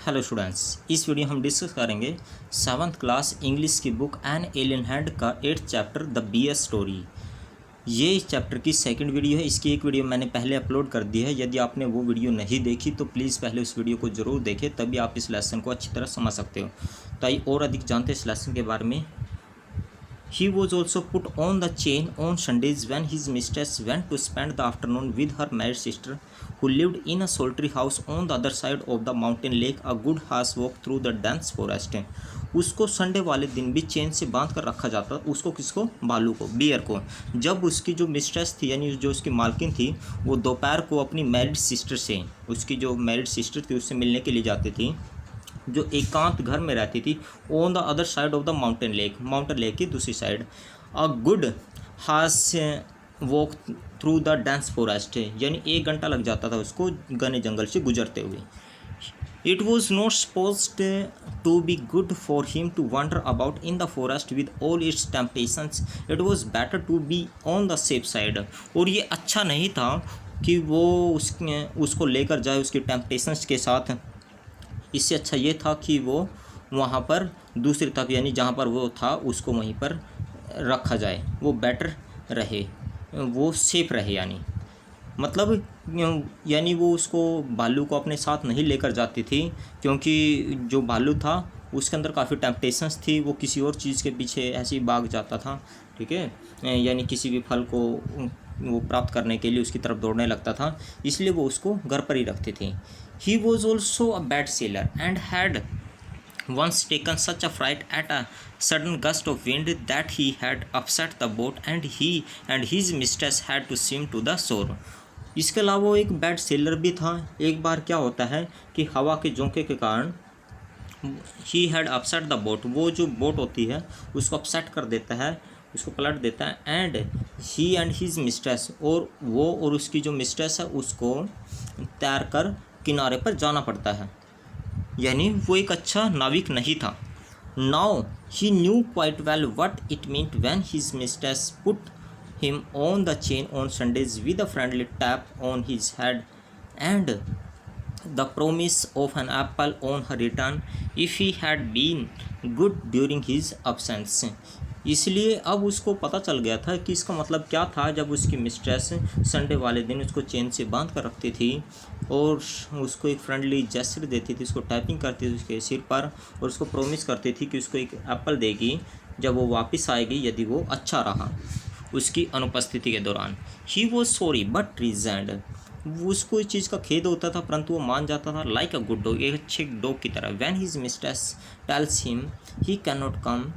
Hello students, इस video हम discuss करेंगे 7th क्लास इंग्लिश की बुक एन एलियन हैंड का 8th chapter the BS story. ये इस चैप्टर की सेकंड वीडियो है। इसकी एक वीडियो मैंने पहले अपलोड कर दी है। यदि आपने वो वीडियो नहीं देखी तो प्लीज़ पहले उस वीडियो को ज़रूर देखें, तभी आप इस लेसन को अच्छी तरह समझ सकते हो। तो आइए और अधिक जानते हैं इस लेसन के बारे में। He was also put on the chain on Sundays when his mistress went to spend the afternoon with her married sister, who lived in a solitary house on the other side of the mountain lake, a good horse walk through the dense forest. उसको Sunday वाले दिन भी chain से बांध कर रखा जाता। उसको किसको? भालू को, बियर को। जब उसकी जो मिस्ट्रेस थी यानी जो उसकी मालकिन थी, वो दोपहर को अपनी मैरिड सिस्टर से, उसकी जो मैरिड सिस्टर थी उससे मिलने के लिए जाती थी, जो एकांत घर में रहती थी। On the other side of the mountain lake की दूसरी साइड। अ गुड हास walk through the dense forest, यानी 1 घंटा लग जाता था उसको घने जंगल से गुजरते हुए। It was not supposed to be good for him to wander about in the forest with all its temptations. It was better to be on the safe side. और ये अच्छा नहीं था कि वो उसको लेकर जाए उसकी टेम्पटेशंस के साथ। इससे अच्छा ये था कि वो वहाँ पर दूसरी तरफ यानी जहाँ पर वो था उसको वहीं पर रखा जाए, वो बेटर रहे, वो सेफ रहे। यानी मतलब यानी वो उसको भालू को अपने साथ नहीं लेकर जाती थी, क्योंकि जो भालू था उसके अंदर काफ़ी टेम्पटेशंस थी। वो किसी और चीज़ के पीछे ऐसे ही भाग जाता था, ठीक है, यानी किसी भी फल को वो प्राप्त करने के लिए उसकी तरफ दौड़ने लगता था, इसलिए वो उसको घर पर ही रखती थी। He was also a bad sailor and had once taken such a fright at a sudden gust of wind that he had upset the boat and he and his mistress had to swim to the shore. इसके अलावा वो एक bad seller भी था। एक बार क्या होता है कि हवा के झोंके के कारण he had upset the boat, वो जो बोट होती है उसको अपसेट कर देता है, उसको पलट देता है। एंड हिज मिस्ट्रेस, और वो और उसकी जो मिस्ट्रेस है उसको तैर कर किनारे पर जाना पड़ता है, यानी वो एक अच्छा नाविक नहीं था। Now he knew quite well what it meant when his mistress put him on the chain on Sundays with a friendly tap on his head and the promise of an apple on her return if he had been good during his absence. इसलिए अब उसको पता चल गया था कि इसका मतलब क्या था। जब उसकी मिस्ट्रेस संडे वाले दिन उसको चेन से बांध कर रखती थी और उसको एक फ्रेंडली जेस्चर देती थी, उसको टैपिंग करती थी उसके सिर पर, और उसको प्रॉमिस करती थी कि उसको एक एप्पल देगी जब वो वापस आएगी यदि वो अच्छा रहा उसकी अनुपस्थिति के दौरान। ही वॉज सॉरी बट रिजेंड, उसको इस चीज़ का खेद होता था परंतु वो मान जाता था। लाइक अ गुड डॉग, एक अच्छे डॉग की तरह। When his mistress tells him he can not come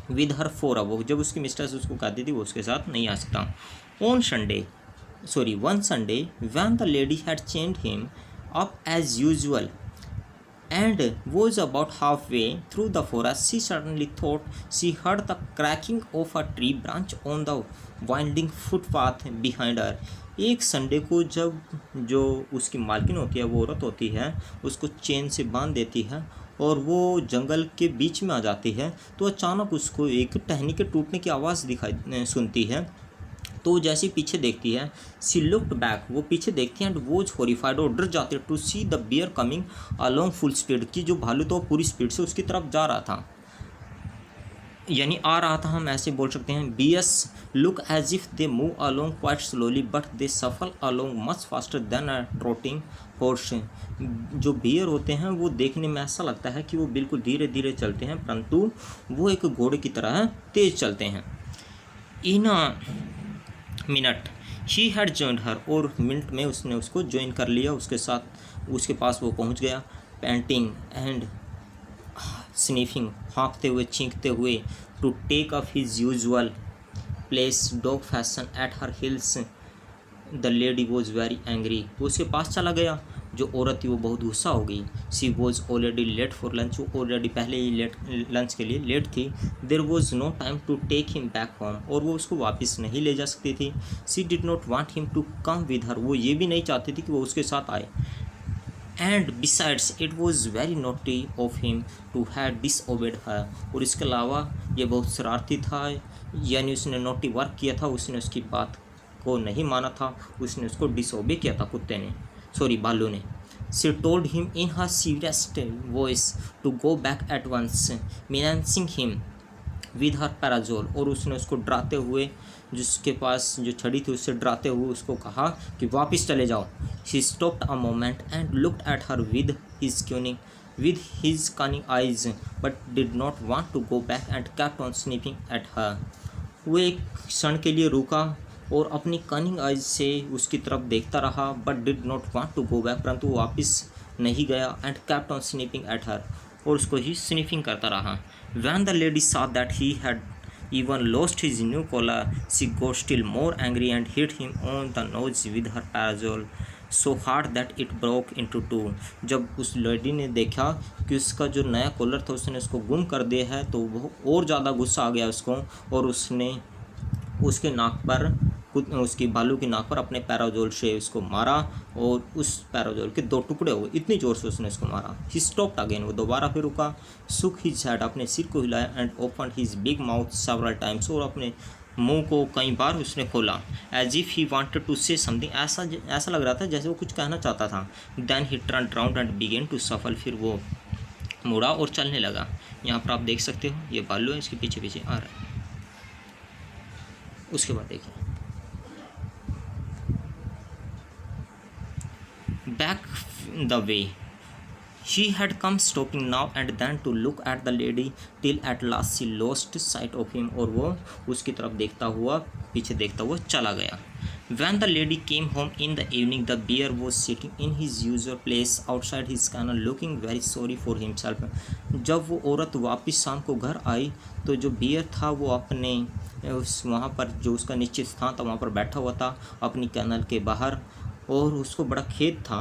with her for a walk, जब उसकी मिस्ट्रेस उसको कहती थी वो उसके साथ नहीं आ सकता। One Sunday when the lady had chained him up as usual and was about halfway through the forest, she suddenly thought she heard the cracking of a tree branch on the winding footpath behind her. एक Sunday को जब जो उसकी मालकिन होती है, वो औरत होती है, उसको चेन से बांध देती है और वो जंगल के बीच में आ जाती है, तो अचानक उसको एक टहनी के टूटने की आवाज़ सुनती है। तो जैसे पीछे देखती है, सी लुक्ड बैक, वो पीछे देखती है, एंड वॉज हॉरिफाइड, और डर जाती है, to see the bear coming along full speed, की जो भालू तो पूरी स्पीड से उसकी तरफ जा रहा था, यानी आ रहा था, हम ऐसे बोल सकते हैं। Bears look as if they move along quite slowly but they shuffle along much faster than a trotting horse. जो बियर होते हैं वो देखने में ऐसा लगता है कि वो बिल्कुल धीरे धीरे चलते हैं, परंतु वो एक घोड़े की तरह तेज चलते हैं। In minute he had joined her, और मिनट में उसने उसको ज्वाइन कर लिया, उसके साथ उसके पास वो पहुंच गया। पैंटिंग एंड स्नीफिंग, हाँकते हुए छींकते हुए, to take up his usual place dog fashion at her heels the lady was very angry, वो उसके पास चला गया। जो औरत थी वो बहुत गुस्सा हो गई। She was already late for lunch, वो ऑलरेडी पहले ही लंच के लिए लेट थी। There was no time to take him back home, और वो उसको वापस नहीं ले जा सकती थी। She did not want him to come with her, वो ये भी नहीं चाहती थी कि वो उसके साथ आए। And besides it was very naughty of him to have disobeyed her, और इसके अलावा ये बहुत शरारती था, यानी उसने नोटी वर्क किया था, उसने उसकी बात को नहीं माना था, उसने उसको डिसओबे किया था, कुत्ते ने, सॉरी भालू ने। She told him in her severest voice to go back at once, menacing him with her parasol। और उसने उसको डराते हुए, जिसके पास जो छड़ी थी उससे डराते हुए उसको कहा कि वापस चले जाओ। He stopped a moment and looked at her with his cunning eyes, but did not want to go back and kept on sniffing at her। वो एक क्षण के लिए रुका और अपनी कनिंग आइज से उसकी तरफ देखता रहा, but did not want to go back, परंतु वो वापस नहीं गया। And kept on sniffing at her, और उसको ही स्निफिंग करता रहा। When the lady saw that he had even lost his new collar, she got still more angry and hit him on the nose with her parasol so hard that it broke into two। जब उस lady ने देखा कि उसका जो नया collar था उसने उसको गुम कर दिया है, तो वो और ज़्यादा गुस्सा आ गया उसको, और उसने उसके नाक पर, उसकी बालू की नाक पर अपने पैराजोल से उसको मारा, और उस पैराजोल के 2 टुकड़े हुए, इतनी ज़ोर से उसने उसको मारा। ही स्टॉप्ड अगेन, वो दोबारा फिर रुका। सुक हिज हेड, अपने सिर को हिलाया। And open his big mouth several times, और अपने मुंह को कई बार उसने खोला। As if he wanted to say something, ऐसा लग रहा था जैसे वो कुछ कहना चाहता था। Then he turn round and began to shuffle, फिर वो मुड़ा और चलने लगा। यहाँ पर आप देख सकते हो ये बालू है, इसके पीछे पीछे आ रहा है। उसके बाद देखिए, back the way she had come, stopping now and then to look at the lady till at last she lost sight of him, और वो उसकी तरफ देखता हुआ, पीछे देखता हुआ चला गया। When the lady came home in the evening, the bear was sitting in his usual place outside his kennel, looking very sorry for himself। जब वो औरत वापस शाम को घर आई तो जो बियर था वो अपने उस वहाँ पर जो उसका निश्चित स्थान था वहाँ पर बैठा हुआ था अपनी कैनल के बाहर, और उसको बड़ा खेद था।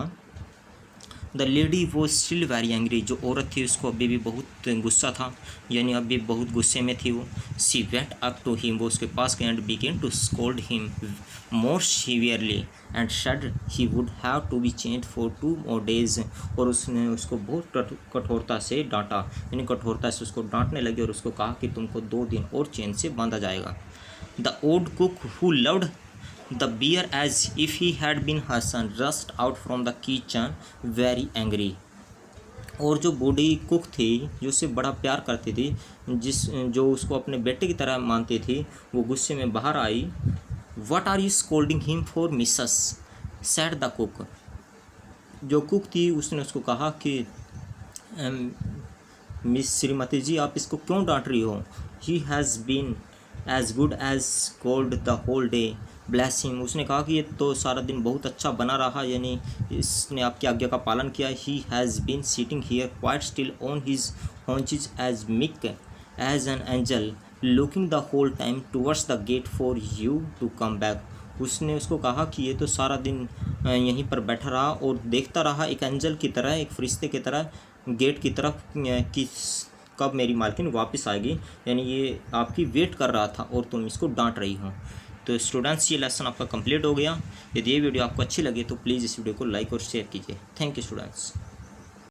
द लेडी वो स्टिल वेरी एंग्री, जो औरत थी उसको अभी भी बहुत गुस्सा था, यानी अभी बहुत गुस्से में थी वो। She went up to him, वो उसके पास गई and began to scold him more severely and said he would have to be changed for 2 more days। और उसने उसको बहुत कठोरता से डांटा, यानी कठोरता से उसको डांटने लगी और उसको कहा कि तुमको 2 दिन और चैन से बांधा जाएगा। The old cook who loved the bear as if he had been her son rushed out from the kitchen very angry। और जो बूढ़ी कुक थी जो उससे बड़ा प्यार करती थी, जो उसको अपने बेटे की तरह मानती थी, वो गुस्से में बाहर आई। What are you scolding him for, missus? said the cook। जो कुक थी उसने उसको कहा कि मिस श्रीमती जी आप इसको क्यों डांट रही हो। He has been as good as gold the whole day, bless him. उसने कहा कि ये तो सारा दिन बहुत अच्छा बना रहा, यानी इसने आपकी आज्ञा का पालन किया। He has been sitting here quite still on his haunches as meek as an angel looking the whole time towards the gate for you to come back. उसने उसको कहा कि ये तो सारा दिन यहीं पर बैठा रहा और देखता रहा एक एंजल की तरह, एक फरिश्ते की तरह गेट की तरफ कि कब मेरी मालकिन वापस आएगी, यानी ये आपकी वेट कर रहा था और तुम इसको डांट रही हो। तो स्टूडेंट्स ये लेसन आपका कंप्लीट हो गया। यदि ये वीडियो आपको अच्छी लगे तो प्लीज़ इस वीडियो को लाइक और शेयर कीजिए। Thank you students.